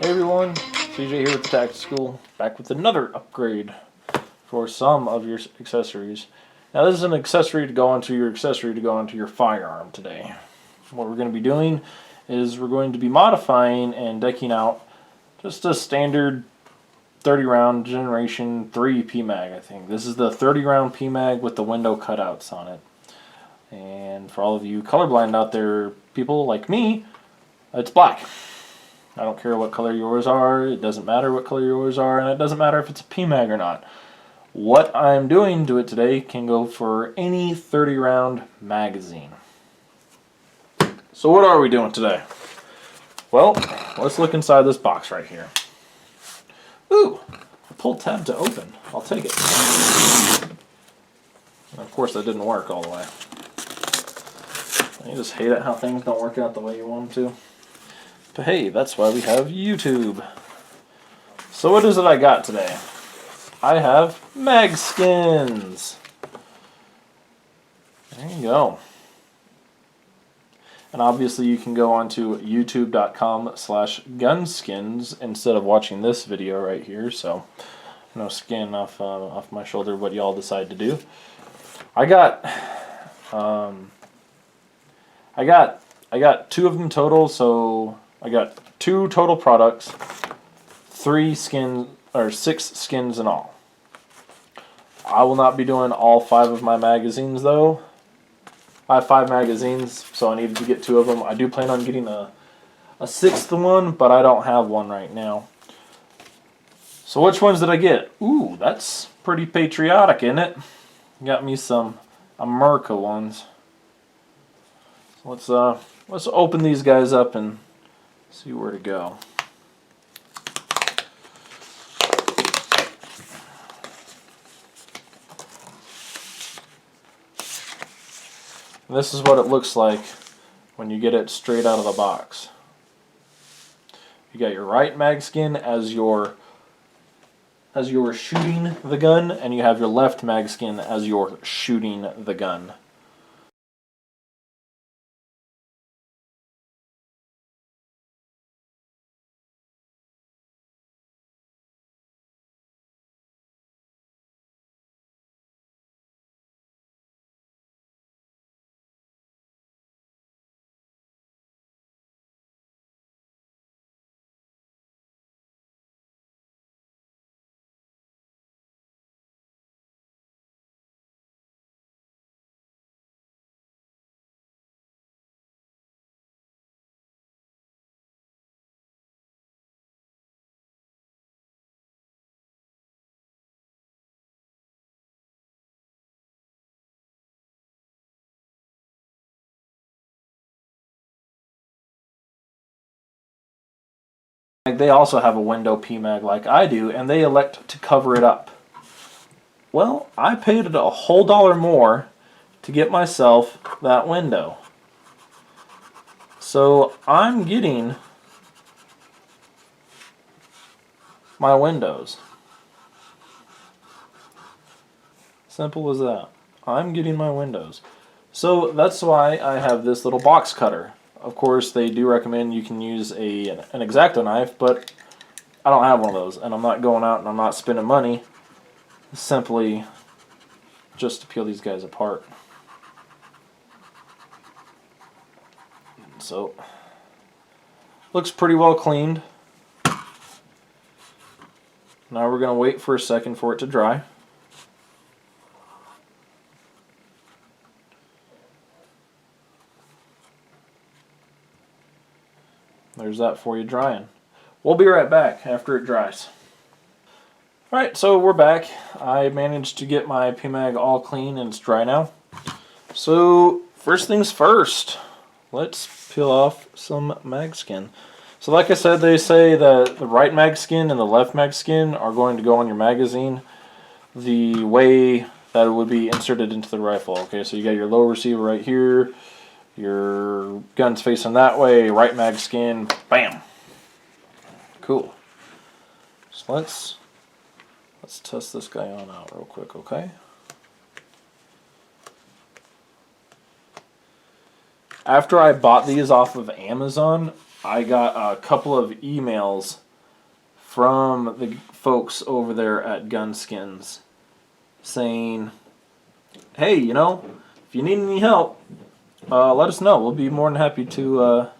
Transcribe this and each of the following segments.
Hey everyone, CJ here with the Tactischool, back with another upgrade for some of your accessories. Now this is an accessory to go onto your firearm today. What we're going to be doing is we're going to be modifying and decking out just a standard 30 round Generation 3 PMAG, I think. This is the 30 round PMAG with the window cutouts on it. And for all of you colorblind out there, people like me, it's black. I don't care what color yours are, it doesn't matter what color yours are, and it doesn't matter if it's a PMAG or not. What I'm doing to it today can go for any 30 round magazine. So what are we doing today? Well, let's look inside this box right here. Ooh, a pull tab to open. I'll take it. And of course that didn't work all the way. You just hate it how things don't work out the way you want them to. But hey, that's why we have YouTube. So what is it I got today? I have mag skins. There you go. And obviously you can go onto youtube.com/gunskins instead of watching this video right here. So no skin off my shoulder, what y'all decide to do. I got two of them total, so I got 2 total products, 6 skins in all. I will not be doing all 5 of my magazines though. I have 5 magazines, so I needed to get 2 of them. I do plan on getting a 6th one, but I don't have one right now. So which ones did I get? Ooh, that's pretty patriotic, isn't it? Got me some America ones. So let's open these guys up and see where to go. And this is what it looks like when you get it straight out of the box. You got your right mag skin as you're shooting the gun, and you have your left mag skin as you're shooting the gun. They also have a window PMAG like I do, and they elect to cover it up. Well, I paid a whole $1 more to get myself that window. So I'm getting my windows. Simple as that. I'm getting my windows. So that's why I have this little box cutter. Of course, they do recommend you can use an X-Acto knife, but I don't have one of those, and I'm not going out and I'm not spending money simply just to peel these guys apart. So, looks pretty well cleaned. Now we're going to wait for a second for it to dry. There's that for you drying. We'll be right back after it dries. Alright, so we're back. I managed to get my PMAG all clean and it's dry now. So first things first, let's peel off some mag skin. So like I said, they say that the right mag skin and the left mag skin are going to go on your magazine the way that it would be inserted into the rifle. Okay, so you got your low receiver right here. Your gun's facing that way, right mag skin, bam. Cool. So let's test this guy on out real quick, okay? After I bought these off of Amazon, I got a couple of emails from the folks over there at Gunskins saying, hey, you know, if you need any help, let us know. We'll be more than happy to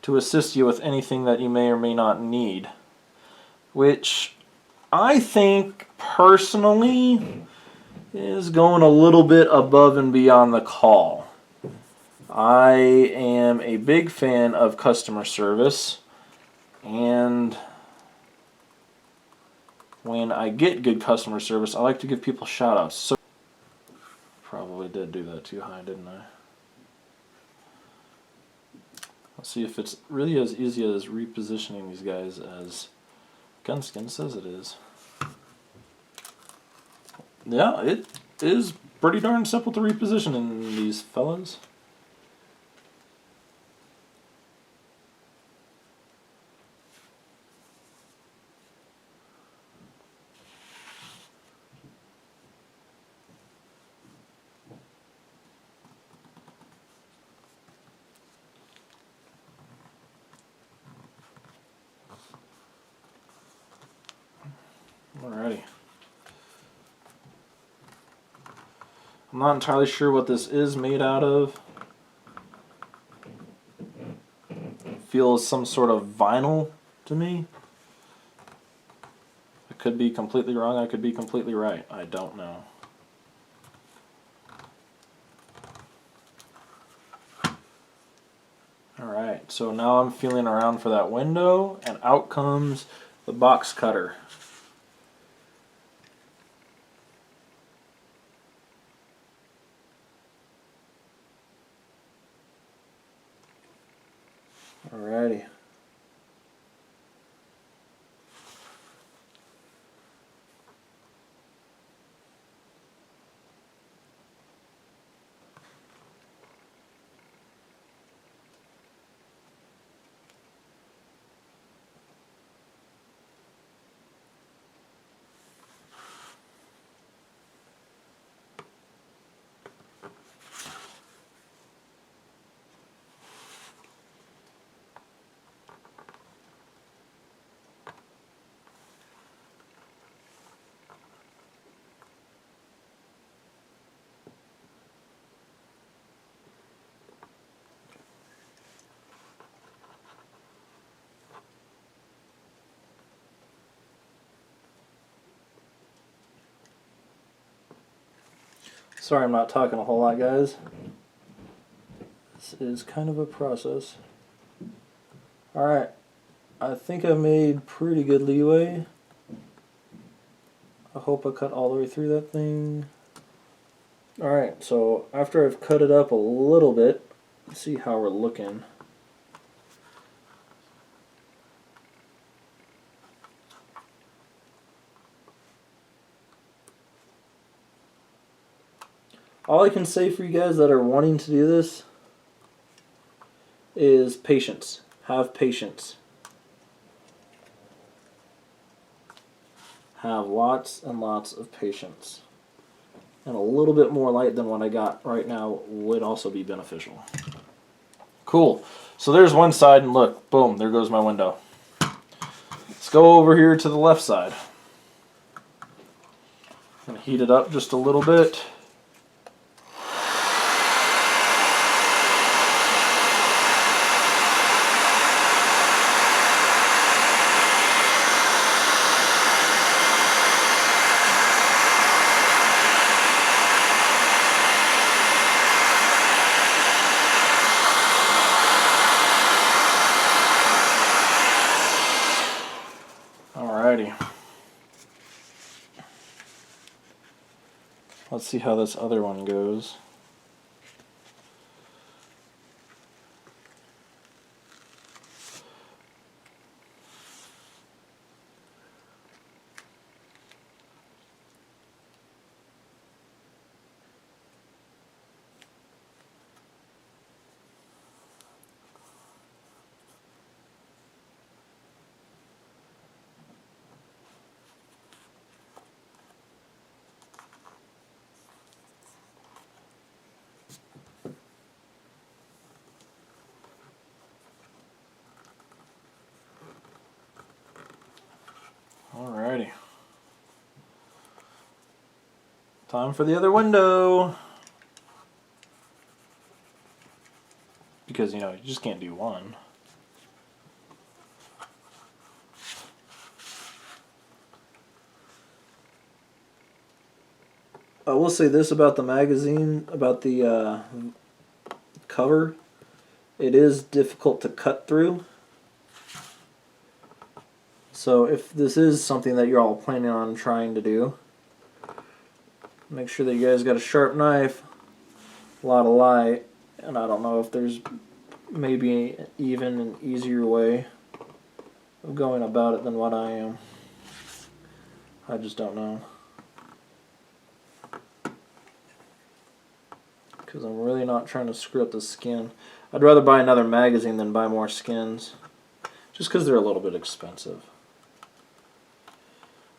assist you with anything that you may or may not need. Which I think personally is going a little bit above and beyond the call. I am a big fan of customer service, and when I get good customer service, I like to give people shout outs. So probably did do that too high, didn't I? Let's see if it's really as easy as repositioning these guys as Gunskin says it is. Yeah, it is pretty darn simple to reposition in these fellas. Alrighty. I'm not entirely sure what this is made out of. It feels some sort of vinyl to me. I could be completely wrong, I could be completely right. I don't know. Alright, so now I'm feeling around for that window, and out comes the box cutter. Alrighty. Sorry I'm not talking a whole lot, guys. This is kind of a process. Alright, I think I made pretty good leeway. I hope I cut all the way through that thing. Alright, so after I've cut it up a little bit, let's see how we're looking. All I can say for you guys that are wanting to do this is patience. Have patience. Have lots and lots of patience. And a little bit more light than what I got right now would also be beneficial. Cool. So there's one side, and look, boom, there goes my window. Let's go over here to the left side. I'm going to heat it up just a little bit. Alrighty. Let's see how this other one goes. Time for the other window. Because, you know, you just can't do one. I will say this about the magazine, about the cover. It is difficult to cut through. So if this is something that you're all planning on trying to do, make sure that you guys got a sharp knife, a lot of light, and I don't know if there's maybe even an easier way of going about it than what I am. I just don't know. Because I'm really not trying to screw up the skin. I'd rather buy another magazine than buy more skins. Just because they're a little bit expensive.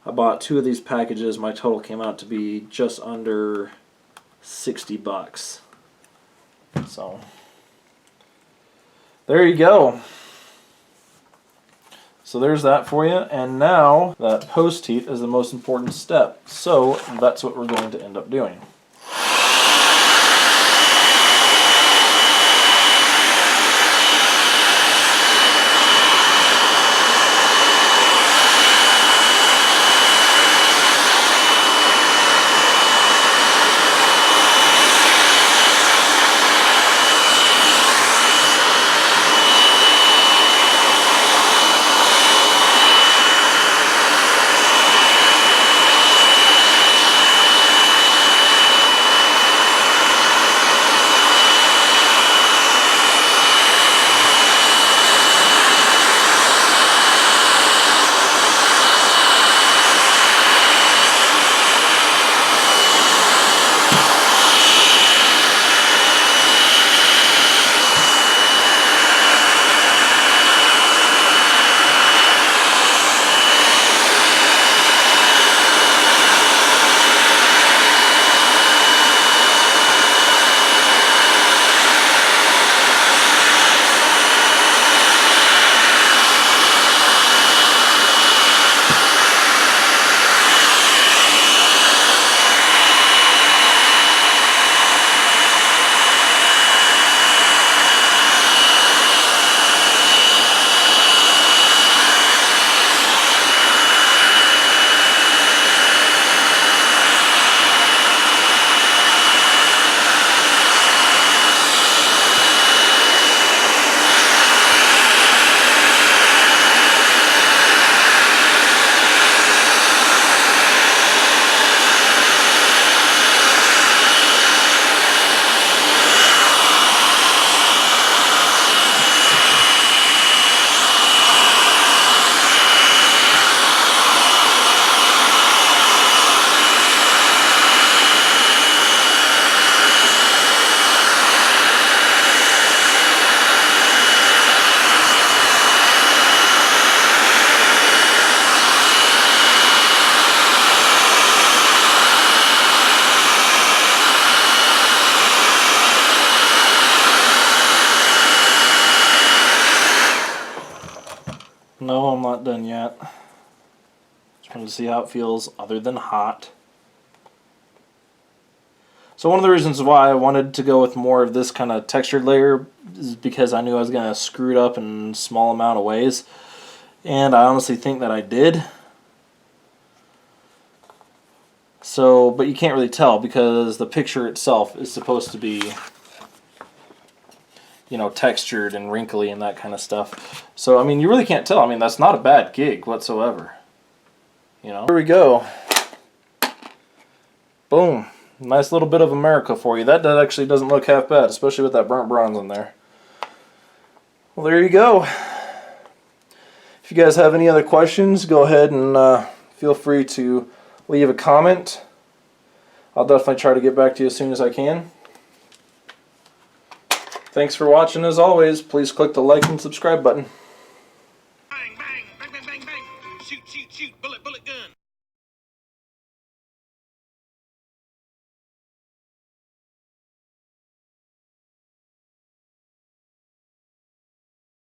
I bought 2 of these packages. My total came out to be just under $60. So, there you go. So there's that for you. And now, that post heat is the most important step. So, that's what we're going to end up doing. No, I'm not done yet. Just wanted to see how it feels other than hot. So one of the reasons why I wanted to go with more of this kind of textured layer is because I knew I was going to screw it up in a small amount of ways. And I honestly think that I did. So, but you can't really tell because the picture itself is supposed to be, you know, textured and wrinkly and that kind of stuff. So, I mean, you really can't tell. I mean, that's not a bad gig whatsoever. You know? Here we go. Boom. Nice little bit of America for you. That actually doesn't look half bad, especially with that burnt bronze in there. Well, there you go. If you guys have any other questions, go ahead and feel free to leave a comment. I'll definitely try to get back to you as soon as I can. Thanks for watching. As always, please click the like and subscribe button. Bang, bang, bang, bang, bang, bang. Shoot, shoot, shoot. Bullet, bullet gun.